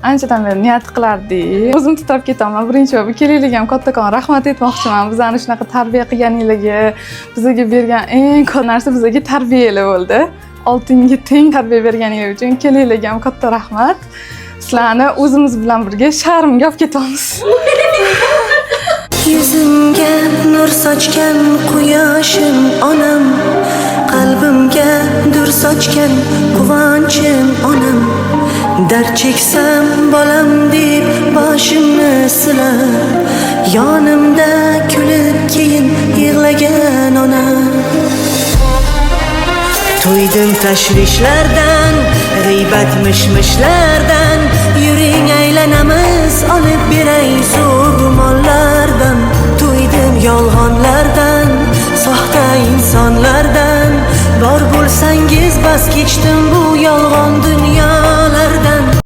anchadan beri niyat qilardik. O'zim tutab ketaman. Birinchi bo'lib kelinglar ham kattakon rahmat aytmoqchiman. Bizlarni shunaqa tarbiya qilganinglarga, bizga bergan eng katta narsa bizga tarbiyalar bo'ldi. Oltinga teng tarbiya berganingiz uchun kelinglarga ham katta rahmat. Sizlarni o'zimiz bilan birga shahrimga olib ketamiz. Yuzimga nur sochgan quyoshim onam, qalbimga dur sochgan quvonchim onam. Dard cheksam bolam deb boshimni silar, yonimda kulib keyin yig'lagan onam. To'ydim tashvishlardan, g'iybat mishmishlardan, yuring aylanamiz olib beray zo'r ro'mollardan. To'ydim yolg'onlardan, soxta insonlardan, bor bo'lsangiz bas kechdim bu yolg'on dunyo.